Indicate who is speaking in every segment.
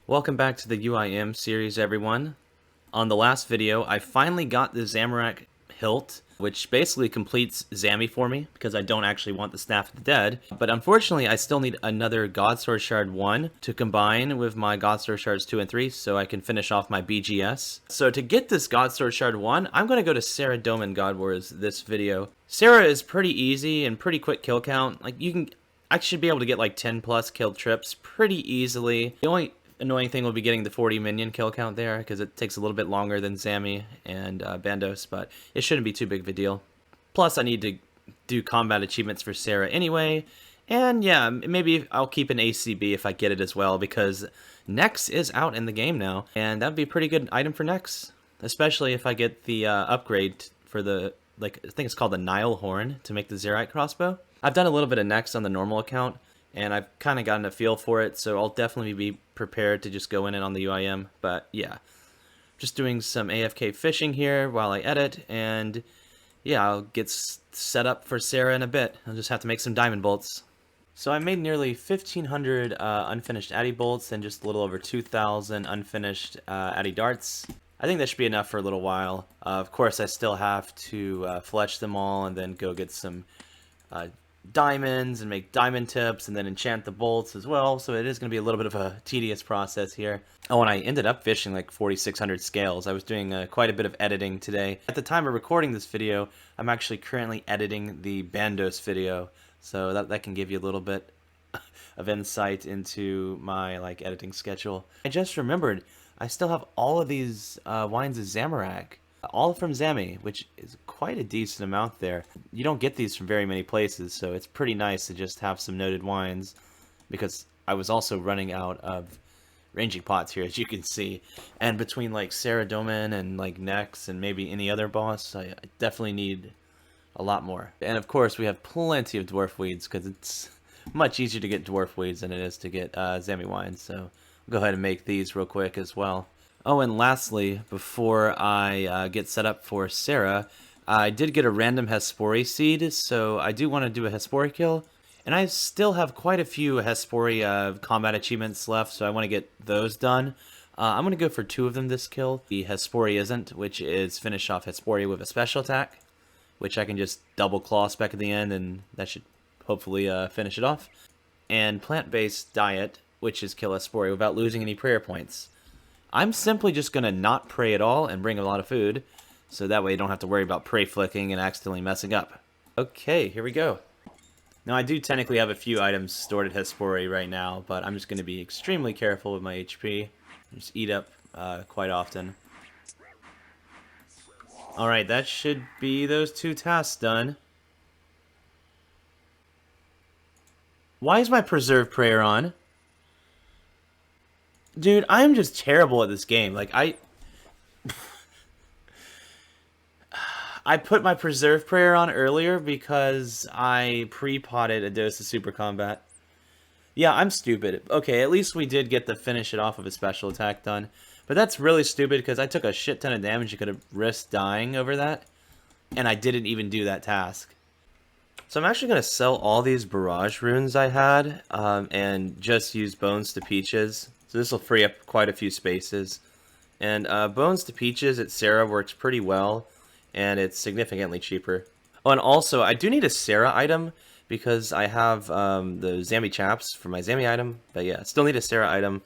Speaker 1: Welcome back to the UIM series, everyone. On the last video, I finally got the Zamorak hilt, which basically completes Zammy for me, because I don't actually want the Staff of the Dead. But unfortunately, I still need another Godsword Shard 1 to combine with my Godsword Shards 2 and 3, so I can finish off my BGS. So to get this Godsword Shard 1, I'm going to go to Saradomin God Wars this video. Sara is pretty easy and pretty quick kill count. I should be able to get like 10 plus kill trips pretty easily. The only annoying thing will be getting the 40 minion kill count there, because it takes a little bit longer than Zammy and Bandos, but it shouldn't be too big of a deal. Plus, I need to do combat achievements for Sara anyway, and yeah, maybe I'll keep an ACB if I get it as well, because Nex is out in the game now, and that'd be a pretty good item for Nex, especially if I get the upgrade for the, I think it's called the Nile Horn, to make the Zerite crossbow. I've done a little bit of Nex on the normal account, and I've kind of gotten a feel for it, so I'll definitely be prepared to just go in it on the UIM. But yeah, just doing some AFK fishing here while I edit, and yeah, I'll get set up for Sara in a bit. I'll just have to make some diamond bolts. So I made nearly 1,500 unfinished Addy bolts and just a little over 2,000 unfinished Addy darts. I think that should be enough for a little while. Of course, I still have to fletch them all and then go get some diamonds and make diamond tips and then enchant the bolts as well, so it is going to be a little bit of a tedious process here. Oh, and I ended up fishing like 4,600 scales. I was doing quite a bit of editing today. At the time of recording this video, I'm actually currently editing the Bandos video, so that can give you a little bit of insight into my editing schedule. I just remembered I still have all of these wines of Zamorak. All from Zammy, which is quite a decent amount there. You don't get these from very many places, so it's pretty nice to just have some noted wines, because I was also running out of ranging pots here, as you can see. And between Saradomin and Nex and maybe any other boss, I definitely need a lot more. And of course, we have plenty of dwarf weeds, because it's much easier to get dwarf weeds than it is to get Zammy wines. So I'll go ahead and make these real quick as well. Oh, and lastly, before I get set up for Sara, I did get a random Hespori seed, so I do want to do a Hespori kill. And I still have quite a few Hespori combat achievements left, so I want to get those done. I'm going to go for 2 of them this kill. The Hespori isn't, which is finish off Hespori with a special attack, which I can just double claw spec at the end, and that should hopefully finish it off. And plant-based diet, which is kill Hespori without losing any prayer points. I'm simply just going to not pray at all and bring a lot of food, so that way you don't have to worry about prey flicking and accidentally messing up. Okay, here we go. Now, I do technically have a few items stored at Hespori right now, but I'm just going to be extremely careful with my HP. Just eat up quite often. Alright, that should be those 2 tasks done. Why is my Preserve Prayer on? Dude, I'm just terrible at this game. I put my Preserve Prayer on earlier because I pre-potted a dose of Super Combat. Yeah, I'm stupid. Okay, at least we did get to finish it off with a special attack done. But that's really stupid because I took a shit ton of damage. You could have risked dying over that. And I didn't even do that task. So I'm actually going to sell all these Barrage runes I had and just use Bones to Peaches. So this will free up quite a few spaces. And Bones to Peaches at Sara works pretty well, and it's significantly cheaper. Oh, and also, I do need a Sara item, because I have the Zammy chaps for my Zammy item. But yeah, still need a Sara item.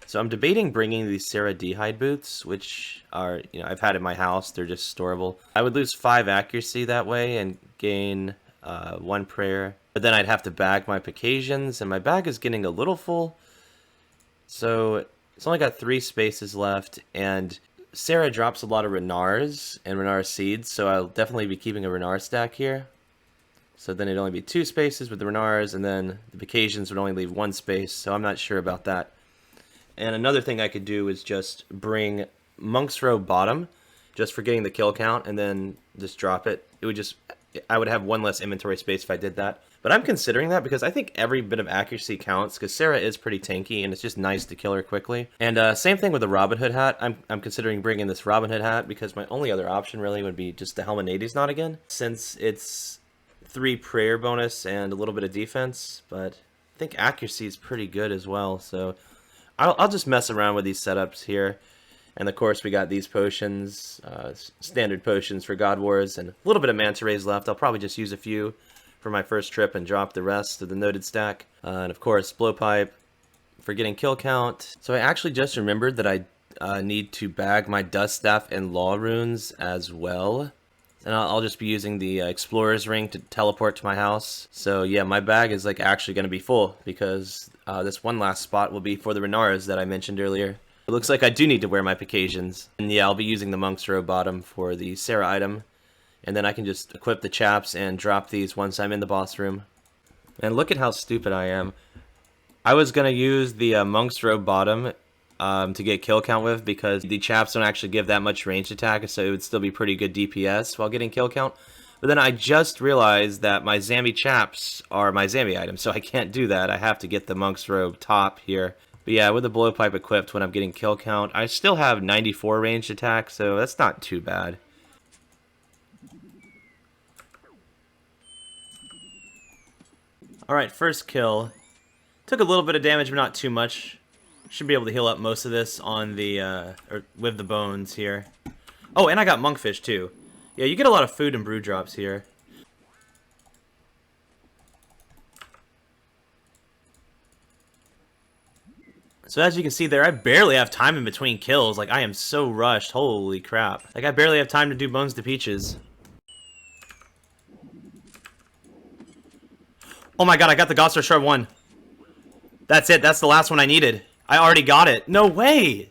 Speaker 1: So I'm debating bringing these Sara D'hide boots, which are, I've had in my house. They're just storable. I would lose 5 accuracy that way and gain 1 prayer. But then I'd have to bag my Picasians, and my bag is getting a little full. So it's only got 3 spaces left, and Sara drops a lot of Renars and Renar seeds, so I'll definitely be keeping a Renar stack here. So then it'd only be 2 spaces with the Renars, and then the Picasians would only leave 1 space, so I'm not sure about that. And another thing I could do is just bring Monk's Row Bottom, just for getting the kill count, and then just drop it. I would have 1 less inventory space if I did that. But I'm considering that because I think every bit of accuracy counts, because Sara is pretty tanky, and it's just nice to kill her quickly. And same thing with the Robin Hood hat. I'm considering bringing this Robin Hood hat, because my only other option really would be just the Helmanades knot again, since it's 3 prayer bonus and a little bit of defense. But I think accuracy is pretty good as well, so I'll just mess around with these setups here. And of course we got these potions, standard potions for God Wars, and a little bit of Manta Rays left. I'll probably just use a few for my first trip and drop the rest of the noted stack. And of course Blowpipe for getting kill count. So I actually just remembered that I need to bag my Dust Staff and Law Runes as well. And I'll just be using the Explorer's Ring to teleport to my house. So yeah, my bag is like actually going to be full because this one last spot will be for the Renars that I mentioned earlier. It looks like I do need to wear my Picasians. And yeah, I'll be using the Monk's Robe bottom for the Sarah item. And then I can just equip the chaps and drop these once I'm in the boss room. And look at how stupid I am. I was going to use the Monk's Robe bottom to get kill count with because the chaps don't actually give that much ranged attack, so it would still be pretty good DPS while getting kill count. But then I just realized that my Zammy chaps are my Zammy items, so I can't do that. I have to get the Monk's Robe top here. But yeah, with the Blowpipe equipped when I'm getting kill count, I still have 94 ranged attack, so that's not too bad. Alright, first kill. Took a little bit of damage, but not too much. Should be able to heal up most of this on the, or with the bones here. Oh, and I got monkfish too. Yeah, you get a lot of food and brew drops here. So as you can see there, I barely have time in between kills. Like, I am so rushed. Holy crap. Like, I barely have time to do Bones to Peaches. Oh my god, I got the Godsword Shard 1. That's it. That's the last one I needed. I already got it. No way!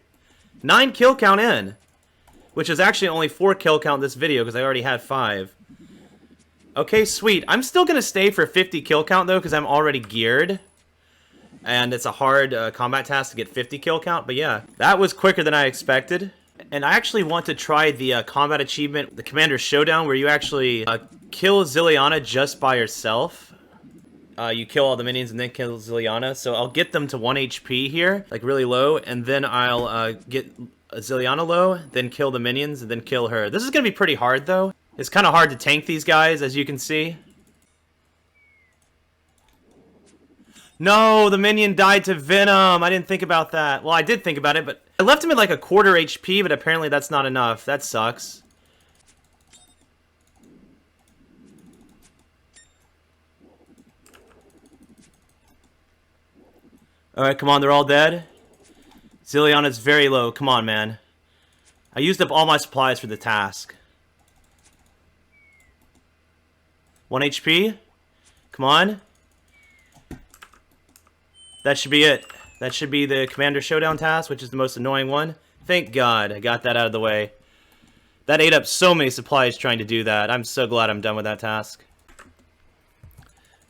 Speaker 1: 9 kill count in. Which is actually only 4 kill count this video, because I already had 5. Okay, sweet. I'm still going to stay for 50 kill count, though, because I'm already geared. And it's a hard combat task to get 50 kill count. But yeah, that was quicker than I expected. And I actually want to try the combat achievement, the Commander Showdown, where you actually kill Zilliana just by yourself. You kill all the minions and then kill Zilliana. So I'll get them to 1 HP here, like really low. And then I'll get Zilliana low, then kill the minions, and then kill her. This is going to be pretty hard, though. It's kind of hard to tank these guys, as you can see. No, the minion died to Venom. I didn't think about that. Well, I did think about it, but I left him at like a quarter HP, but apparently that's not enough. That sucks. Alright, come on, they're all dead. Zilliana's very low. Come on, man. I used up all my supplies for the task. 1 HP. Come on. That should be it. That should be the Commander Showdown task, which is the most annoying one. Thank God I got that out of the way. That ate up so many supplies trying to do that. I'm so glad I'm done with that task.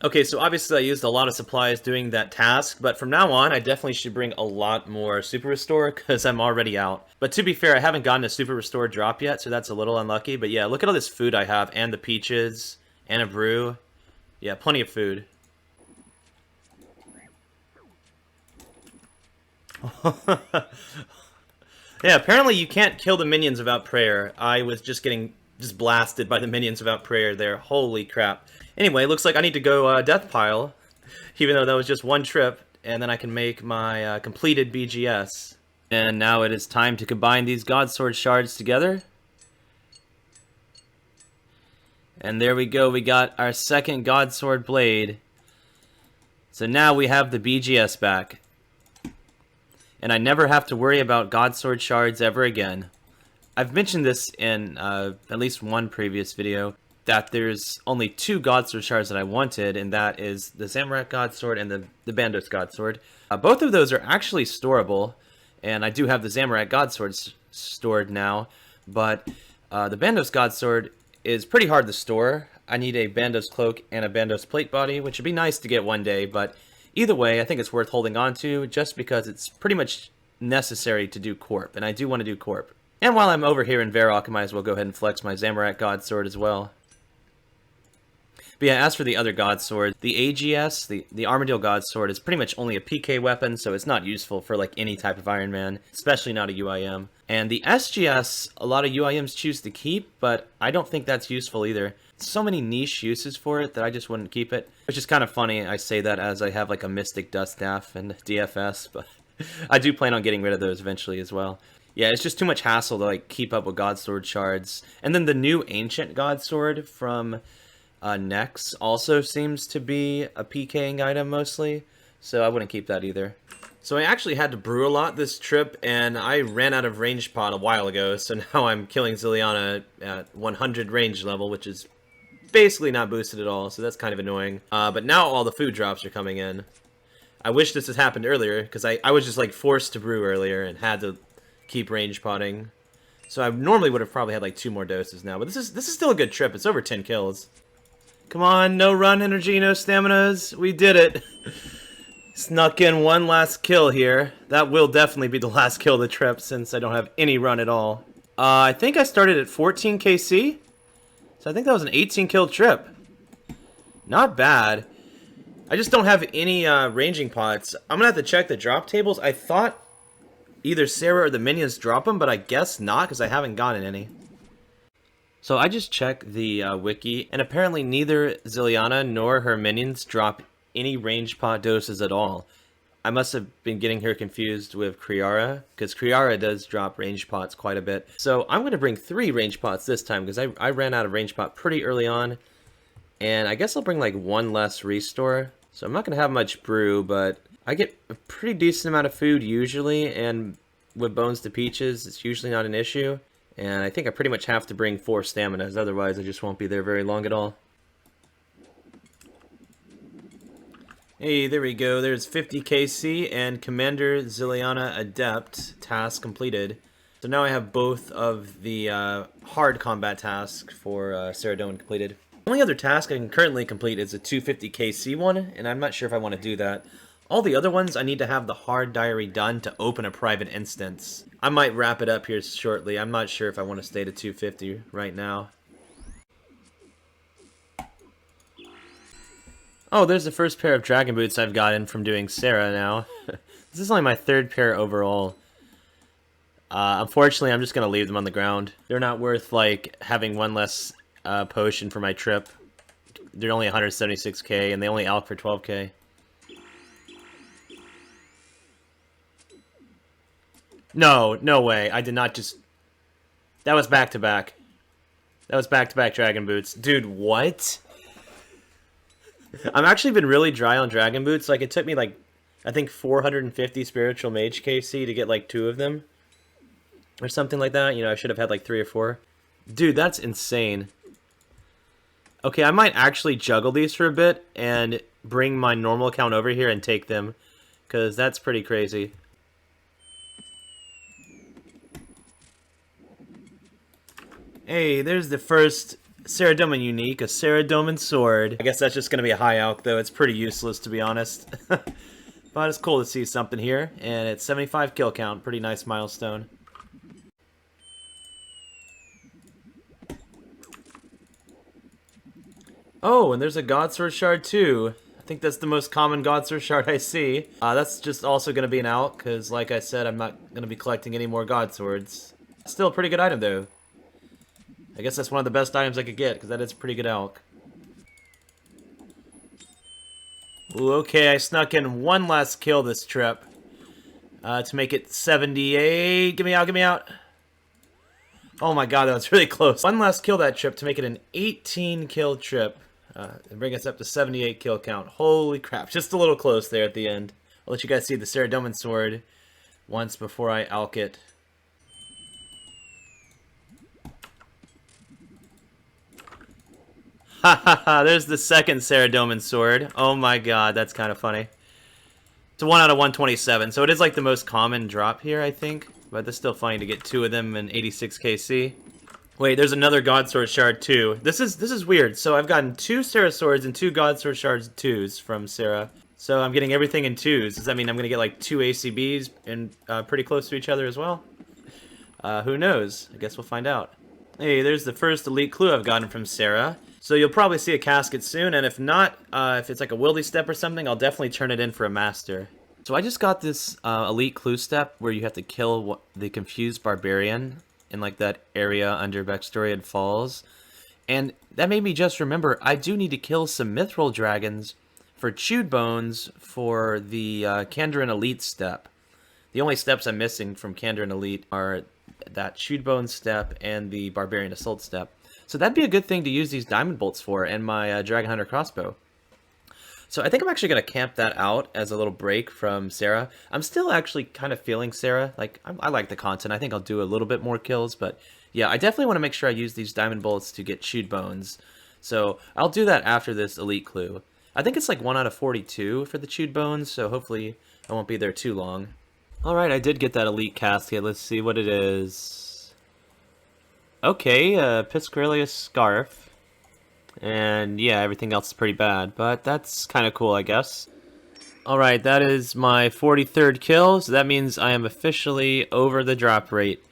Speaker 1: Okay, so obviously I used a lot of supplies doing that task, but from now on I definitely should bring a lot more Super Restore because I'm already out. But to be fair, I haven't gotten a Super Restore drop yet, so that's a little unlucky. But yeah, look at all this food I have, and the peaches, and a brew. Yeah, plenty of food. Yeah, apparently you can't kill the minions without prayer. I was just getting blasted by the minions without prayer there. Holy crap. Anyway, looks like I need to go death pile, even though that was just one trip, and then I can make my completed BGS. And now it is time to combine these Godsword shards together. And there we go, we got our second Godsword blade. So now we have the BGS back. And I never have to worry about Godsword shards ever again. I've mentioned this in at least one previous video, that there's only 2 Godsword shards that I wanted, and that is the Zamorak Godsword and the Bandos Godsword. Both of those are actually storable, and I do have the Zamorak Godsword stored now, but the Bandos Godsword is pretty hard to store. I need a Bandos Cloak and a Bandos Plate Body, which would be nice to get one day, but either way, I think it's worth holding on to, just because it's pretty much necessary to do Corp, and I do want to do Corp. And while I'm over here in Varrock, I might as well go ahead and flex my Zamorak Godsword as well. But yeah, as for the other Godsword, the AGS, the Armadillo Godsword, is pretty much only a PK weapon, so it's not useful for like any type of Iron Man, especially not a UIM. And the SGS, a lot of UIMs choose to keep, but I don't think that's useful either. So many niche uses for it that I just wouldn't keep it. Which is kind of funny, I say that as I have like a Mystic Dust Staff and DFS, but I do plan on getting rid of those eventually as well. Yeah, it's just too much hassle to like keep up with Godsword shards. And then the new Ancient Godsword from Nex also seems to be a PKing item mostly, so I wouldn't keep that either. So I actually had to brew a lot this trip, and I ran out of range pot a while ago, so now I'm killing Zileana at 100 range level, which is basically not boosted at all, so that's kind of annoying. But now all the food drops are coming in. I wish this had happened earlier, because I was just like forced to brew earlier and had to keep range potting. So I normally would have probably had like 2 more doses now, but this is still a good trip. It's over 10 kills. Come on, no run energy, no staminas. We did it. Snuck in one last kill here. That will definitely be the last kill of the trip since I don't have any run at all. I think I started at 14 KC. So I think that was an 18 kill trip. Not bad. I just don't have any ranging pots. I'm going to have to check the drop tables. I thought either Sarah or the minions drop them, but I guess not because I haven't gotten any. So I just checked the wiki, and apparently neither Zileana nor her minions drop any range pot doses at all. I must have been getting her confused with Kriara, because Kriara does drop range pots quite a bit. So I'm going to bring 3 range pots this time, because I ran out of range pot pretty early on. And I guess I'll bring like 1 less restore. So I'm not going to have much brew, but I get a pretty decent amount of food usually, and with Bones to Peaches, it's usually not an issue. And I think I pretty much have to bring 4 staminas, otherwise I just won't be there very long at all. Hey, there we go. There's 50 KC and Commander Zileana Adept task completed. So now I have both of the hard combat tasks for Saradomin completed. The only other task I can currently complete is a 250 KC one, and I'm not sure if I want to do that. All the other ones, I need to have the hard diary done to open a private instance. I might wrap it up here shortly. I'm not sure if I want to stay to 250 right now. Oh, there's the first pair of dragon boots I've gotten from doing Sarah now. This is only my 3rd pair overall. Unfortunately, I'm just going to leave them on the ground. They're not worth, like, having 1 less potion for my trip. They're only 176k, and they only alch for 12k. No, no way. I did not just... That was back-to-back. That was back-to-back dragon boots. Dude, what? I've actually been really dry on dragon boots. Like, it took me, like, I think 450 spiritual mage KC to get, like, 2 of them. Or something like that. You know, I should have had, like, 3 or 4. Dude, that's insane. Okay, I might actually juggle these for a bit and bring my normal account over here and take them. Because that's pretty crazy. Hey, there's the first Saradomin unique, a Saradomin sword. I guess that's just going to be a high alch, though. It's pretty useless, to be honest. But it's cool to see something here. And it's 75 kill count. Pretty nice milestone. Oh, and there's a Godsword shard, too. I think that's the most common Godsword shard I see. That's just also going to be an alch, because like I said, I'm not going to be collecting any more Godswords. Still a pretty good item, though. I guess that's one of the best items I could get, because that is pretty good alch. Ooh, okay, I snuck in 1 last kill this trip. To make it 78. Get me out, get me out. Oh my god, that was really close. 1 last kill that trip to make it an 18 kill trip. And bring us up to 78 kill count. Holy crap, just a little close there at the end. I'll let you guys see the Saradomin sword once before I alch it. Ha ha ha, there's the second Saradomin sword. Oh my god, that's kind of funny. It's a 1 out of 127, so it is like the most common drop here, I think. But it's still funny to get 2 of them in 86 KC. Wait, there's another Godsword shard too. This is weird. So I've gotten 2 Sarah swords and 2 Godsword shards 2s from Sarah. So I'm getting everything in 2s. Does that mean I'm going to get like 2 ACBs and pretty close to each other as well? Who knows? I guess we'll find out. Hey, there's the first elite clue I've gotten from Sarah. So you'll probably see a casket soon, and if not, if it's like a wildy step or something, I'll definitely turn it in for a master. So I just got this elite clue step where you have to kill the confused barbarian in like that area under Bextoriad Falls. And that made me just remember, I do need to kill some mithril dragons for chewed bones for the Kandarin elite step. The only steps I'm missing from Candor and Elite are that Chewed Bone step and the Barbarian Assault step. So that'd be a good thing to use these Diamond Bolts for, and my Dragon Hunter crossbow. So I think I'm actually going to camp that out as a little break from Sarah. I'm still actually kind of feeling Sarah. Like, I like the content. I think I'll do a little bit more kills, but yeah, I definitely want to make sure I use these Diamond Bolts to get Chewed Bones. So I'll do that after this Elite Clue. I think it's like 1 out of 42 for the Chewed Bones, so hopefully I won't be there too long. Alright, I did get that Elite Casket. Let's see what it is. Okay, Piscarilius Scarf. And yeah, everything else is pretty bad, but that's kind of cool, I guess. Alright, that is my 43rd kill, so that means I am officially over the drop rate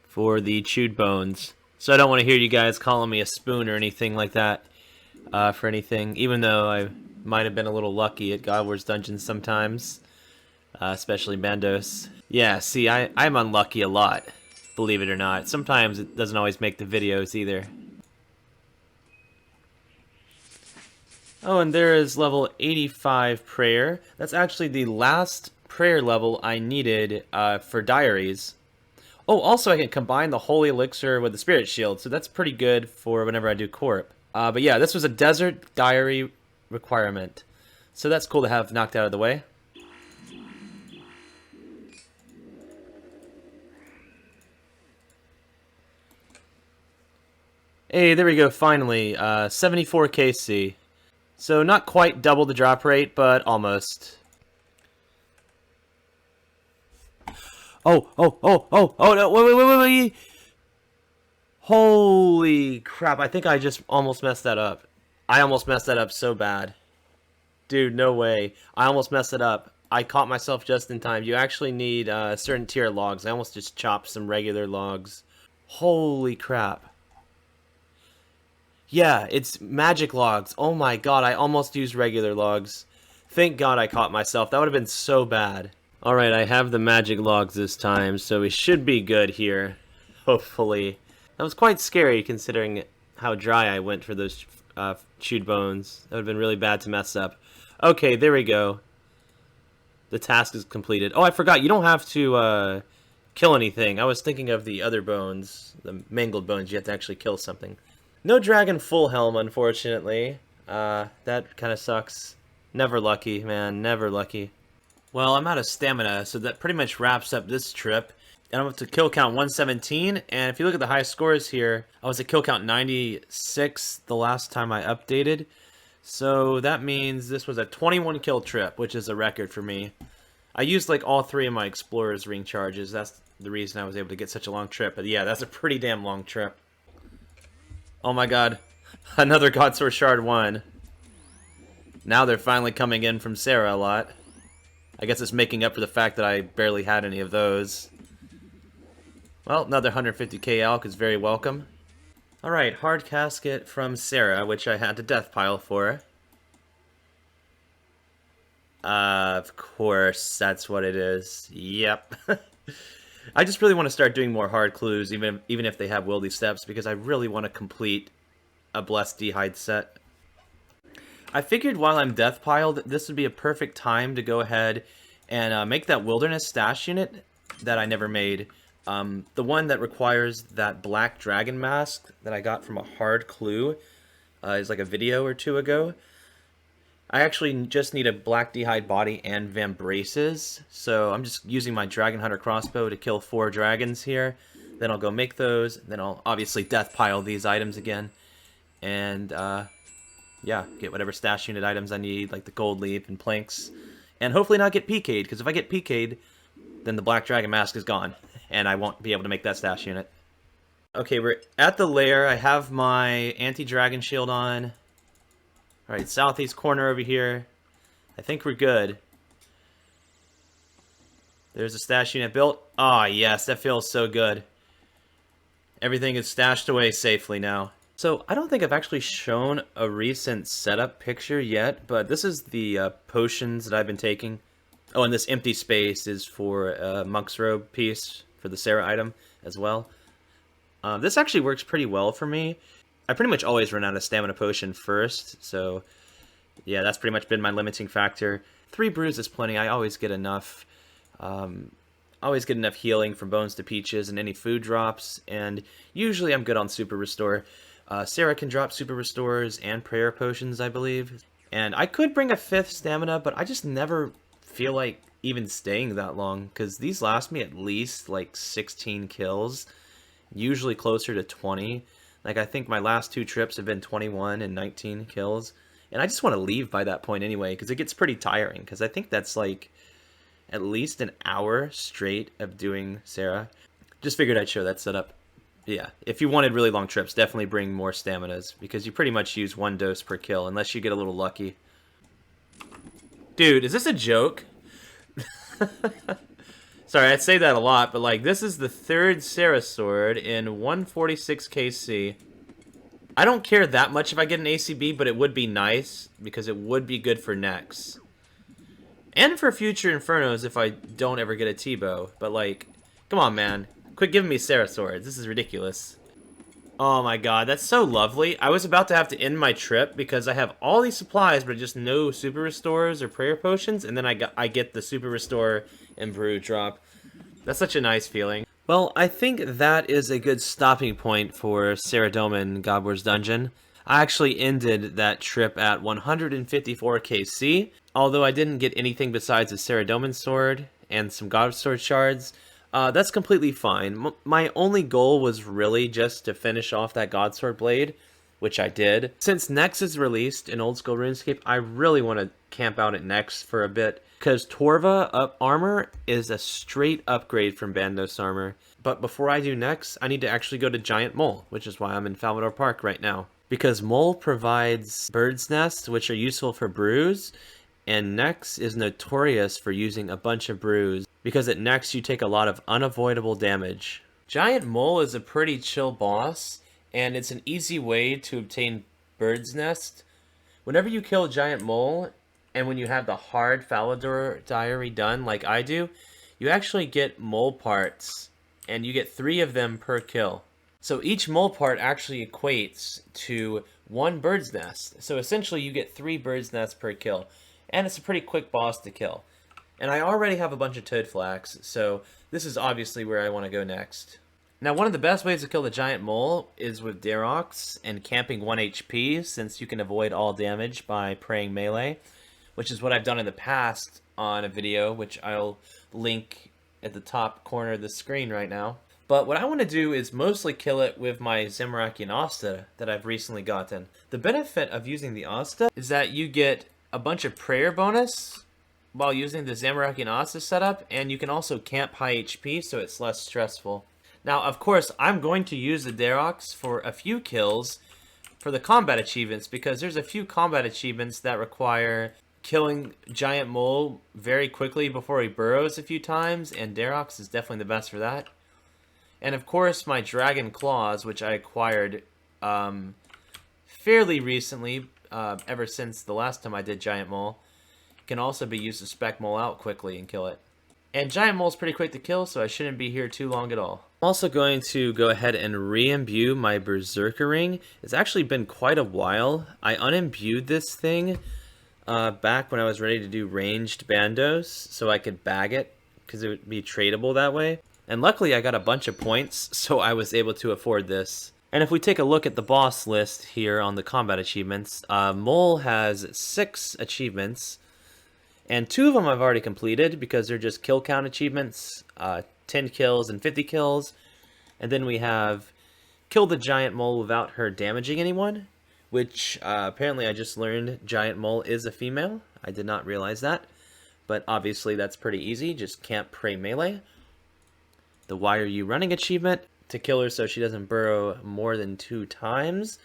Speaker 1: for the Chewed Bones. So I don't want to hear you guys calling me a spoon or anything like that for anything, even though I might have been a little lucky at Godward's dungeons sometimes, especially Bandos. Yeah, see, I'm unlucky a lot, believe it or not. Sometimes it doesn't always make the videos either. Oh, and there is level 85 prayer. That's actually the last prayer level I needed for diaries. Oh, also I can combine the Holy Elixir with the Spirit Shield, so that's pretty good for whenever I do Corp. But yeah, this was a Desert Diary requirement. So that's cool to have knocked out of the way. Hey, there we go, finally. 74 KC. So not quite double the drop rate, but almost. Oh, no, wait. Holy crap, I think I just almost messed that up. I almost messed that up so bad. Dude, no way. I almost messed it up. I caught myself just in time. You actually need certain tier logs. I almost just chopped some regular logs. Holy crap. Yeah, it's magic logs. Oh my god, I almost used regular logs. Thank god I caught myself. That would have been so bad. Alright, I have the magic logs this time, so we should be good here. Hopefully. That was quite scary considering how dry I went for those Chewed Bones. That would have been really bad to mess up. Okay, there we go. The task is completed. Oh, I forgot, you don't have to kill anything. I was thinking of the other bones, the mangled bones. You have to actually kill something. No dragon full helm, unfortunately. That kind of sucks. Never lucky, man. Never lucky. Well, I'm out of stamina, so that pretty much wraps up this trip. And I'm up to kill count 117, and if you look at the high scores here, I was at kill count 96 the last time I updated. So that means this was a 21 kill trip, which is a record for me. I used like all 3 of my Explorer's ring charges. That's the reason I was able to get such a long trip. But yeah, that's a pretty damn long trip. Oh my god. Another Godsword Shard 1. Now they're finally coming in from Sarah a lot. I guess it's making up for the fact that I barely had any of those. Well, another 150k Alk is very welcome. Alright, hard casket from Sarah, which I had to death pile for. Of course, that's what it is. Yep. I just really want to start doing more hard clues, even if they have wildy steps, because I really want to complete a Blessed D'hide set. I figured while I'm death piled, this would be a perfect time to go ahead and make that wilderness stash unit that I never made. The one that requires that black dragon mask that I got from a hard clue is like a video or 2 ago. I actually just need a black D'hide body and vambraces, so I'm just using my Dragon Hunter crossbow to kill 4 dragons here. Then I'll go make those, then I'll obviously death pile these items again. And yeah, get whatever stash unit items I need, like the gold leaf and planks. And hopefully not get PK'd, because if I get PK'd, then the black dragon mask is gone, and I won't be able to make that stash unit. Okay, we're at the lair. I have my anti-dragon shield on. Alright, southeast corner over here. I think we're good. There's a stash unit built. Ah, yes, that feels so good. Everything is stashed away safely now. So, I don't think I've actually shown a recent setup picture yet, but this is the potions that I've been taking. Oh, and this empty space is for a Monk's Robe piece for the Sarah item as well. This actually works pretty well for me. I pretty much always run out of stamina potion first, so yeah, that's pretty much been my limiting factor. 3 brews is plenty, I always get enough. always get enough healing from Bones to Peaches and any food drops, and usually I'm good on Super Restore. Sarah can drop Super Restores and Prayer Potions, I believe. And I could bring a 5th Stamina, but I just never feel like even staying that long, because these last me at least like 16 kills, usually closer to 20. Like, I think my last 2 trips have been 21 and 19 kills. And I just want to leave by that point anyway, because it gets pretty tiring, because I think that's like at least an hour straight of doing Sarah. Just figured I'd show that setup. Yeah, if you wanted really long trips, definitely bring more staminas, because you pretty much use 1 dose per kill, unless you get a little lucky. Dude, is this a joke? Sorry, I say that a lot, but like, this is the 3rd Sarah sword in 146 KC. I don't care that much if I get an ACB, but it would be nice, because it would be good for next. And for future Infernos if I don't ever get a T-bow. But like, come on, man. Quit giving me Sarah swords. This is ridiculous. Oh my god, that's so lovely. I was about to have to end my trip because I have all these supplies, but just no Super Restores or Prayer Potions, and then I get the Super Restore and Brew drop. That's such a nice feeling. Well, I think that is a good stopping point for Saradomin Godsword's dungeon. I actually ended that trip at 154 KC, although I didn't get anything besides a Saradomin sword and some Godsword shards. That's completely fine. My only goal was really just to finish off that Godsword blade, which I did. Since Nex is released in Old School RuneScape, I really want to camp out at Nex for a bit, because Torva up armor is a straight upgrade from Bandos armor. But before I do Nex, I need to actually go to Giant Mole, which is why I'm in Falmador Park right now. Because Mole provides Bird's Nests, which are useful for brews, and Nex is notorious for using a bunch of brews, because at Nex you take a lot of unavoidable damage. Giant Mole is a pretty chill boss, and it's an easy way to obtain Bird's Nest. Whenever you kill Giant Mole, and when you have the hard Falmador diary done like I do, you actually get mole parts, and you get 3 of them per kill. So each mole part actually equates to 1 bird's nest. So essentially you get 3 bird's nests per kill. And it's a pretty quick boss to kill. And I already have a bunch of toad flax, so this is obviously where I want to go next. Now, one of the best ways to kill the giant mole is with Darox and camping 1 HP, since you can avoid all damage by praying melee, which is what I've done in the past on a video, which I'll link at the top corner of the screen right now. But what I want to do is mostly kill it with my Zamorakian Asta that I've recently gotten. The benefit of using the Asta is that you get a bunch of prayer bonus while using the Zamorakian Asta setup, and you can also camp high HP, so it's less stressful. Now, of course, I'm going to use the Darox for a few kills for the combat achievements, because there's a few combat achievements that require killing Giant Mole very quickly before he burrows a few times, and Darox is definitely the best for that. And of course, my Dragon Claws, which I acquired fairly recently, ever since the last time I did Giant Mole, can also be used to spec Mole out quickly and kill it. And Giant Mole's pretty quick to kill, so I shouldn't be here too long at all. I'm also going to go ahead and re-imbue my Berserker Ring. It's actually been quite a while. I unimbued this thing back when I was ready to do ranged bandos, so I could bag it, because it would be tradable that way. And luckily I got a bunch of points, so I was able to afford this. And if we take a look at the boss list here on the combat achievements, Mole has 6 achievements, and 2 of them I've already completed because they're just kill count achievements, 10 kills and 50 kills. And then we have kill the giant mole without her damaging anyone, which apparently I just learned Giant Mole is a female. I did not realize that, but obviously that's pretty easy, just can't pray melee. The Why Are You Running achievement, to kill her so she doesn't burrow more than 2 times,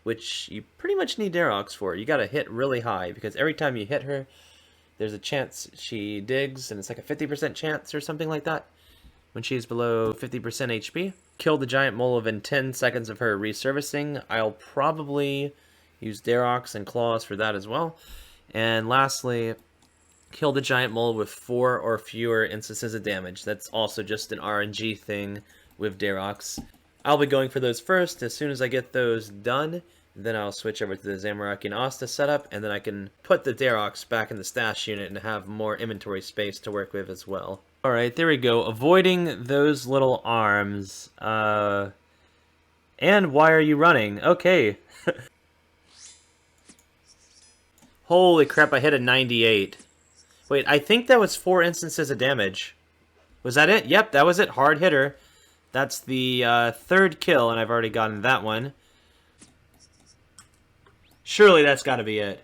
Speaker 1: which you pretty much need Darox for. You gotta hit really high, because every time you hit her, there's a chance she digs, and it's like a 50% chance or something like that when she's below 50% HP. Kill the giant mole within 10 seconds of her resurfacing. I'll probably use Darox and Claws for that as well. And lastly, kill the giant mole with 4 or fewer instances of damage. That's also just an RNG thing with Darox. I'll be going for those first. As soon as I get those done, then I'll switch over to the Zamorakian Asta setup, and then I can put the Darox back in the stash unit and have more inventory space to work with as well. Alright, there we go. Avoiding those little arms. And why are you running? Okay. Holy crap, I hit a 98. Wait, I think that was 4 instances of damage. Was that it? Yep, that was it. Hard hitter. That's the third kill, and I've already gotten that one. Surely that's got to be it.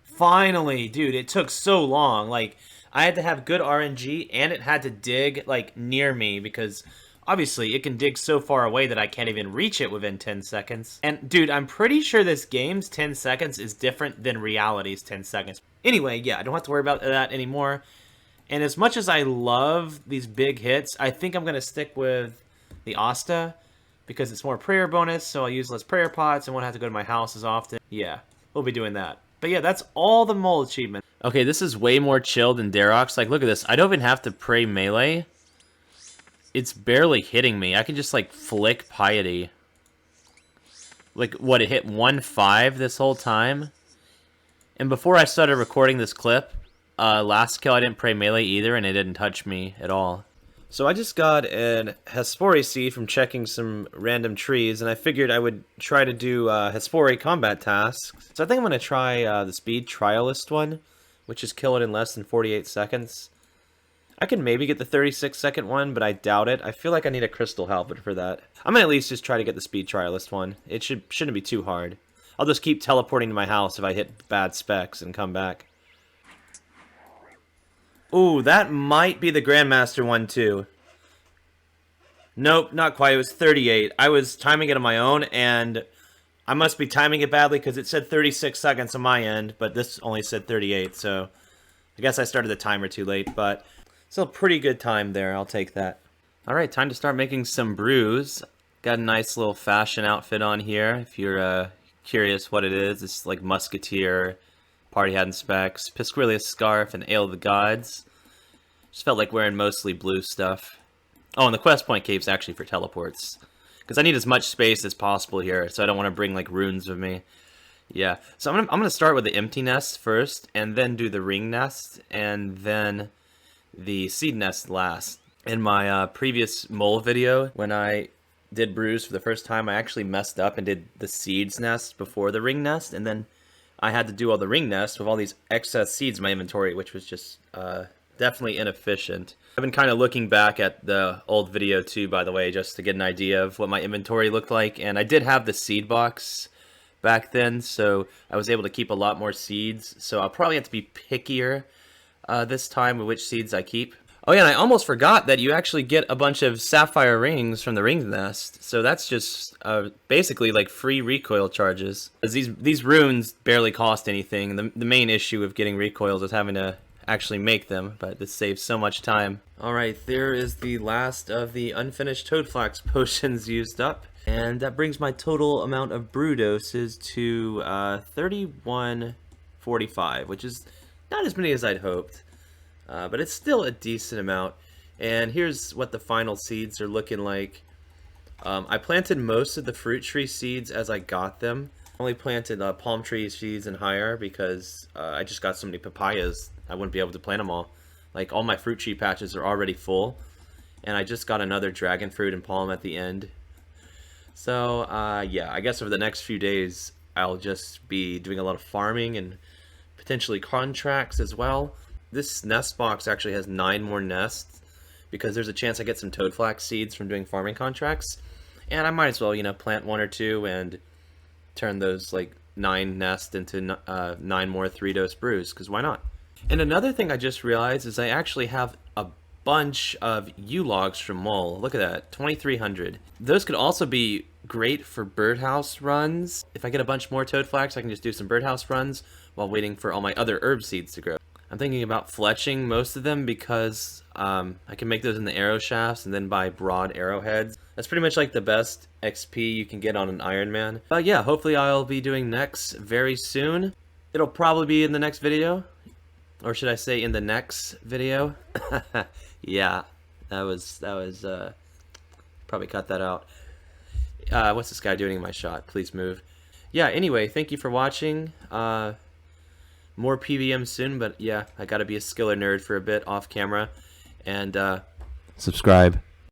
Speaker 1: Finally, dude, it took so long. Like, I had to have good RNG, and it had to dig, like, near me, because obviously it can dig so far away that I can't even reach it within 10 seconds. And, dude, I'm pretty sure this game's 10 seconds is different than reality's 10 seconds. Anyway, yeah, I don't have to worry about that anymore. And as much as I love these big hits, I think I'm going to stick with the Asta, because it's more prayer bonus, so I'll use less prayer pots and won't have to go to my house as often. Yeah, we'll be doing that. But yeah, that's all the mole achievement. Okay, this is way more chill than Darok's. Like, look at this. I don't even have to pray melee. It's barely hitting me. I can just, like, flick Piety. Like, what, it hit 1-5 this whole time? And before I started recording this clip, last kill I didn't pray melee either, and it didn't touch me at all. So I just got an Hespori seed from checking some random trees, and I figured I would try to do Hespori combat tasks. So I think I'm going to try the speed trialist one, which is kill it in less than 48 seconds. I can maybe get the 36-second one, but I doubt it. I feel like I need a crystal halberd for that. I'm going to at least just try to get the speed trialist one. It shouldn't be too hard. I'll just keep teleporting to my house if I hit bad specs and come back. Ooh, that might be the Grandmaster one, too. Nope, not quite. It was 38. I was timing it on my own, and I must be timing it badly because it said 36 seconds on my end, but this only said 38, so I guess I started the timer too late, but still a pretty good time there. I'll take that. Alright, time to start making some brews. Got a nice little fashion outfit on here. If you're curious what it is, it's like Musketeer, Party Hat and Specs, Pisquilius Scarf, and Ale of the Gods. Just felt like wearing mostly blue stuff. Oh, and the quest point cave's actually for teleports. Because I need as much space as possible here, so I don't want to bring, like, runes with me. Yeah, so I'm gonna start with the empty nest first, and then do the ring nest, and then the seed nest last. In my previous mole video, when I did brews for the first time, I actually messed up and did the seeds nest before the ring nest, and then I had to do all the ring nests with all these excess seeds in my inventory, which was just definitely inefficient. I've been kind of looking back at the old video too, by the way, just to get an idea of what my inventory looked like, and I did have the seed box back then, so I was able to keep a lot more seeds, so I'll probably have to be pickier this time with which seeds I keep. Oh yeah, and I almost forgot that you actually get a bunch of sapphire rings from the ring nest, so that's just basically like free recoil charges. Because these runes barely cost anything. The main issue of getting recoils is having to actually make them, but this saves so much time. Alright, there is the last of the unfinished Toadflax potions used up, and that brings my total amount of brew doses to 3145, which is not as many as I'd hoped. But it's still a decent amount. And here's what the final seeds are looking like. I planted most of the fruit tree seeds as I got them. I only planted palm tree seeds and higher because I just got so many papayas I wouldn't be able to plant them all. Like, all my fruit tree patches are already full. And I just got another dragon fruit and palm at the end. So, yeah, I guess over the next few days I'll just be doing a lot of farming and potentially contracts as well. This nest box actually has 9 more nests because there's a chance I get some toadflax seeds from doing farming contracts. And I might as well, you know, plant 1 or 2 and turn those, like, 9 nests into 9 more 3-dose brews, because why not? And another thing I just realized is I actually have a bunch of U-logs from Mole. Look at that, 2,300. Those could also be great for birdhouse runs. If I get a bunch more toadflax, I can just do some birdhouse runs while waiting for all my other herb seeds to grow. I'm thinking about fletching most of them because I can make those in the arrow shafts and then buy broad arrowheads. That's pretty much like the best XP you can get on an Iron Man. But yeah, hopefully I'll be doing next very soon. It'll probably be in the next video. Or should I say in the next video? Yeah, that was probably cut that out. What's this guy doing in my shot? Please move. Yeah, anyway, thank you for watching. More PVM soon, but yeah, I gotta be a skiller nerd for a bit off camera. And
Speaker 2: subscribe.